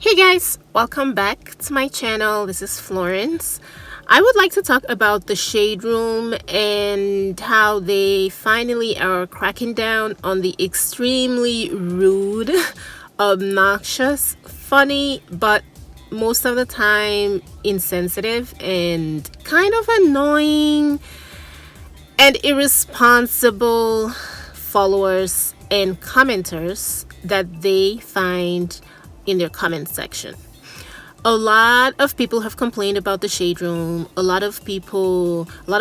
Hey guys, welcome back to my channel. This is Florence. I would like to talk about the Shade Room and how they finally are cracking down on the extremely rude, obnoxious, funny, but most of the time insensitive and kind of annoying and irresponsible followers and commenters that they find in their comment section. A lot of people have complained about the Shade Room. A lot of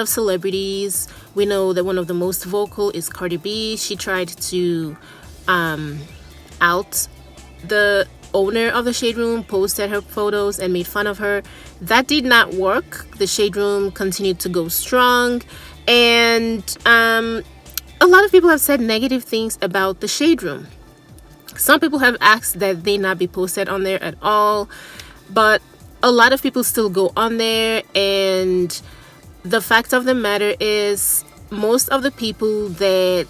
celebrities. We know that one of the most vocal is Cardi B. She tried to out the owner of the Shade Room, posted her photos and made fun of her. That did not work. The Shade Room continued to go strong, and a lot of people have said negative things about the Shade Room. Some people have asked that they not be posted on there at all, but a lot of people still go on there, and the fact of the matter is most of the people that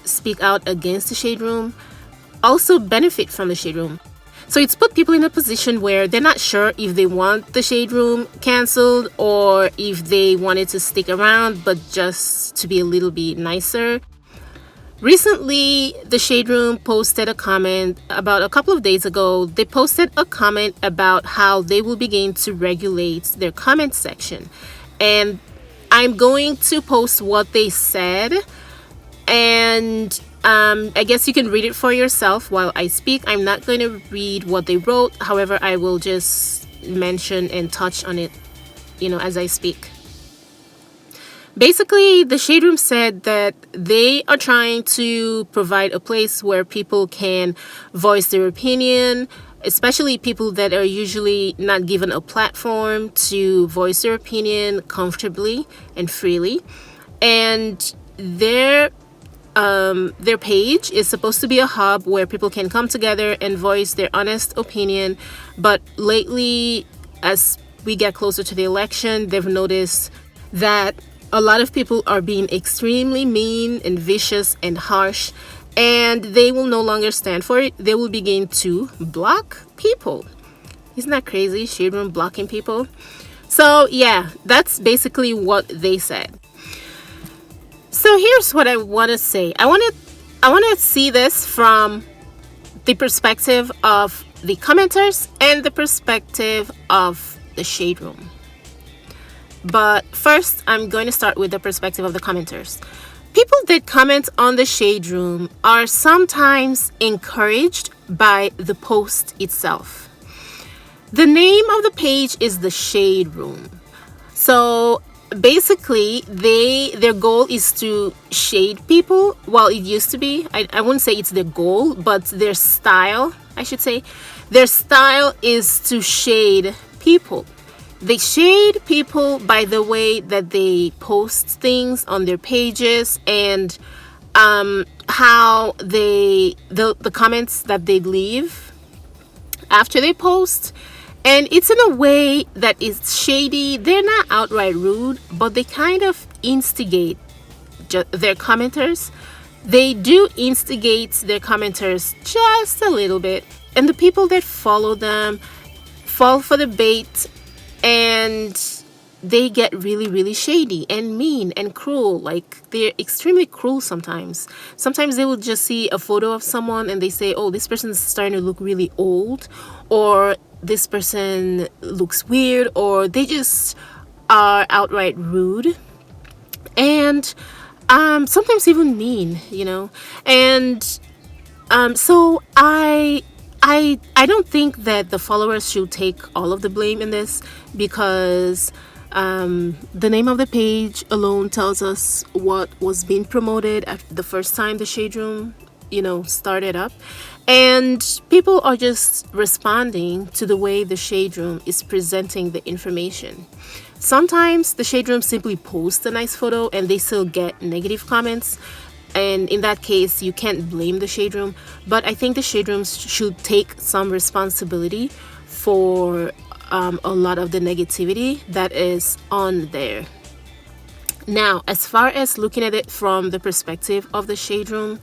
speak out against the Shade Room also benefit from the Shade Room. So it's put people in a position where they're not sure if they want the Shade Room canceled or if they wanted to stick around but just to be a little bit nicer. Recently, the Shade Room posted a comment about a couple of days ago. They posted a comment about how they will begin to regulate their comment section. And I'm going to post what they said. And I guess you can read it for yourself while I speak. I'm not going to read what they wrote. However, I will just mention and touch on it, as I speak. Basically, the Shade Room said that they are trying to provide a place where people can voice their opinion, especially people that are usually not given a platform to voice their opinion comfortably and freely. And their page is supposed to be a hub where people can come together and voice their honest opinion. But lately, as we get closer to the election, they've noticed that a lot of people are being extremely mean and vicious and harsh, and they will no longer stand for it. They will begin to block people. Isn't that crazy? Shade Room blocking people. So yeah, that's basically what they said. So here's what I want to say. I want to see this from the perspective of the commenters and the perspective of the Shade Room. But first, I'm going to start with the perspective of the commenters. People that comment on the Shade Room are sometimes encouraged by the post itself. The name of the page is the Shade Room. So basically, their goal is to shade people. Well, it used to be. I wouldn't say it's their goal, but their style, I should say. Their style is to shade people. They shade people by the way that they post things on their pages and how the comments that they leave after they post. And it's in a way that is shady. They're not outright rude, but they kind of instigate their commenters. They do instigate their commenters just a little bit. And the people that follow them fall for the bait, and they get really, really shady and mean and cruel. Like, they're extremely cruel sometimes. Sometimes they will just see a photo of someone and they say, oh, this person's starting to look really old, or this person looks weird, or they just are outright rude and sometimes even mean, And so I don't think that the followers should take all of the blame in this, because the name of the page alone tells us what was being promoted at the first time the Shade Room, started up. And people are just responding to the way the Shade Room is presenting the information. Sometimes the Shade Room simply posts a nice photo and they still get negative comments. And in that case, you can't blame the Shade Room. But I think the Shade Room should take some responsibility for a lot of the negativity that is on there. Now, as far as looking at it from the perspective of the Shade Room,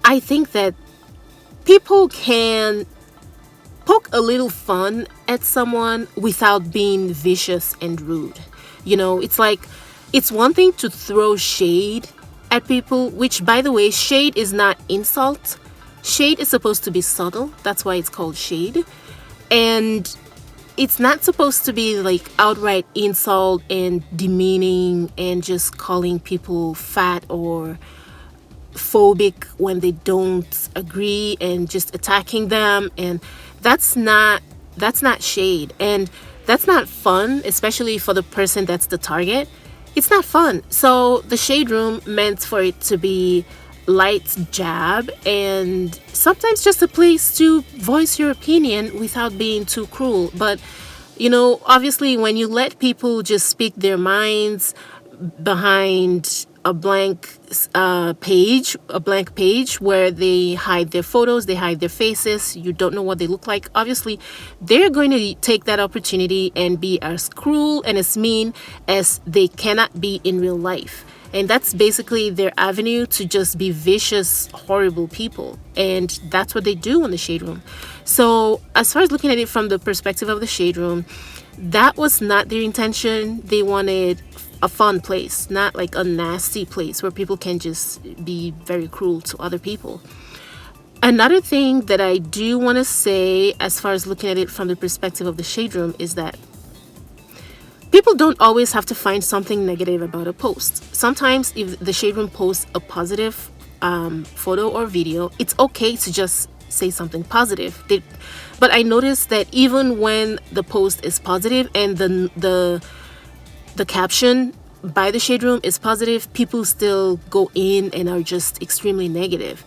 I think that people can poke a little fun at someone without being vicious and rude. It's like, it's one thing to throw shade at people, which, by the way, shade is not insult. Shade is supposed to be subtle. That's why it's called shade. And it's not supposed to be like outright insult and demeaning and just calling people fat or phobic when they don't agree and just attacking them. And that's not shade, and that's not fun, especially for the person that's the target. It's not fun. So the shade room meant for it to be light jab and sometimes just a place to voice your opinion without being too cruel. But obviously, when you let people just speak their minds behind a blank page where they hide their photos, they hide their faces, you don't know what they look like, obviously they're going to take that opportunity and be as cruel and as mean as they cannot be in real life. And that's basically their avenue to just be vicious, horrible people. And that's what they do in the shade room. So as far as looking at it from the perspective of the shade room, that was not their intention. They wanted a fun place, not like a nasty place where people can just be very cruel to other people. Another thing that I do want to say, as far as looking at it from the perspective of the shade room, is that people don't always have to find something negative about a post. Sometimes if the shade room posts a positive photo or video, it's okay to just say something positive. But I noticed that even when the post is positive and the caption by the shade room is positive, people still go in and are just extremely negative.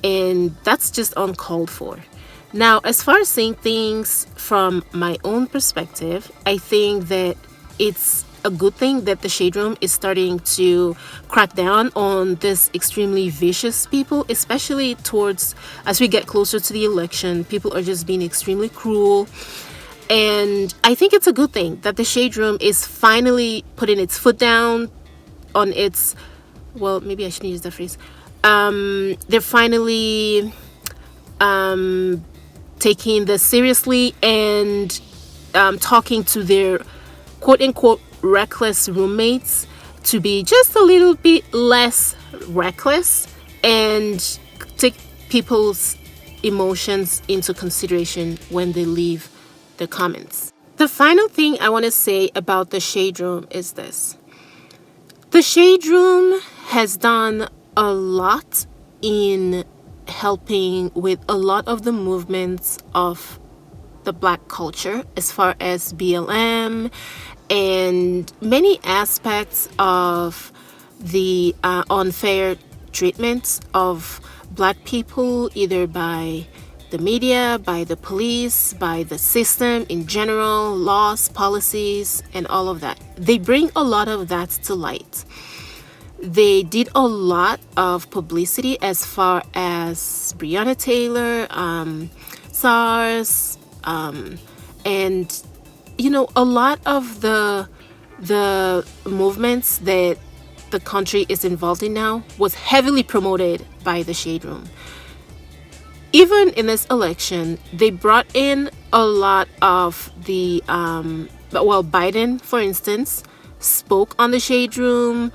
And that's just uncalled for. Now, as far as seeing things from my own perspective, I think that it's a good thing that the shade room is starting to crack down on this extremely vicious people, especially towards as we get closer to the election. People are just being extremely cruel. And I think it's a good thing that the shade room is finally putting its foot down on its, well, maybe I shouldn't use that phrase. They're finally taking this seriously and talking to their quote unquote reckless roommates to be just a little bit less reckless and take people's emotions into consideration when they leave the comments. The final thing I want to say about the shade room is this. The shade room has done a lot in helping with a lot of the movements of the Black culture, as far as BLM and many aspects of the unfair treatment of Black people, either by the media, by the police, by the system in general, laws, policies, and all of that. They bring a lot of that to light. They did a lot of publicity as far as Breonna Taylor, SARS, and a lot of the movements that the country is involved in now was heavily promoted by the shade room. Even in this election, they brought in a lot of the Biden, for instance, spoke on the shade room,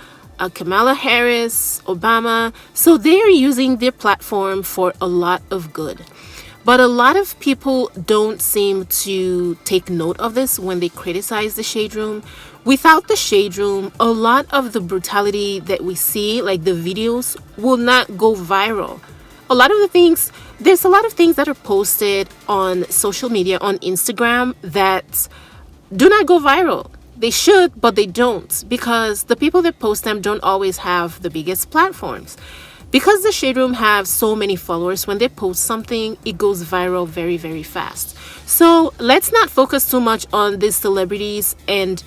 Kamala Harris, Obama. So they are using their platform for a lot of good. But a lot of people don't seem to take note of this when they criticize the shade room. Without the shade room, a lot of the brutality that we see, like the videos, will not go viral. There's a lot of things that are posted on social media, on Instagram, that do not go viral. They should, but they don't, because the people that post them don't always have the biggest platforms. Because the shade room have so many followers, when they post something, it goes viral very, very fast. So let's not focus too much on these celebrities and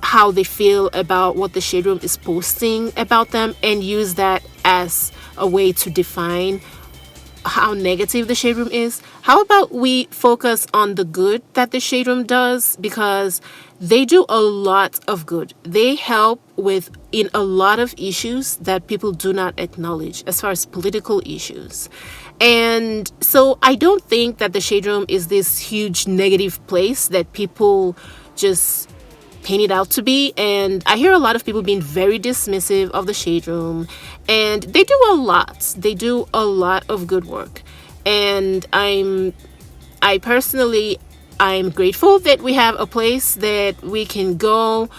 how they feel about what the shade room is posting about them, and use that as a way to define how negative the shade room is. How about we focus on the good that the shade room does, because they do a lot of good. They help in a lot of issues that people do not acknowledge, as far as political issues. And so I don't think that the shade room is this huge negative place that people just paint it out to be. And I hear a lot of people being very dismissive of the shade room, and they do a lot. They do a lot of good work. And I personally, I'm grateful that we have a place that we can go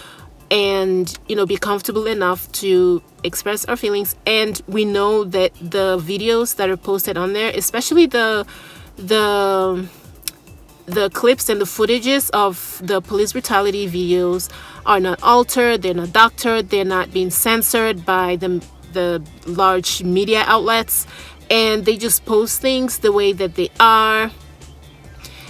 and, be comfortable enough to express our feelings. And we know that the videos that are posted on there, especially the the clips and the footages of the police brutality videos, are not altered, they're not doctored, they're not being censored by the large media outlets, and they just post things the way that they are.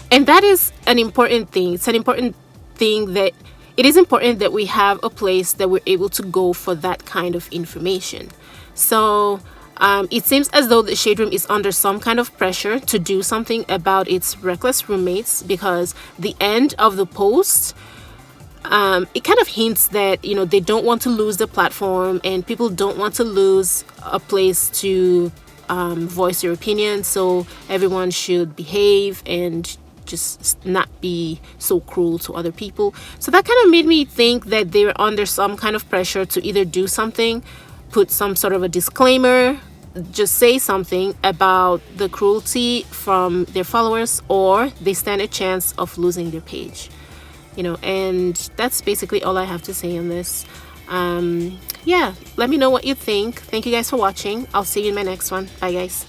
And that is an important thing. It's an important thing that it is important that we have a place that we're able to go for that kind of information. So it seems as though the Shade Room is under some kind of pressure to do something about its reckless roommates, because the end of the post, it kind of hints that they don't want to lose the platform, and people don't want to lose a place to voice your opinion. So everyone should behave and just not be so cruel to other people. So that kind of made me think that they're under some kind of pressure to either do something, put some sort of a disclaimer, just say something about the cruelty from their followers, or they stand a chance of losing their page. And that's basically all I have to say on this. Yeah, let me know what you think. Thank you guys for watching. I'll see you in my next one. Bye, guys.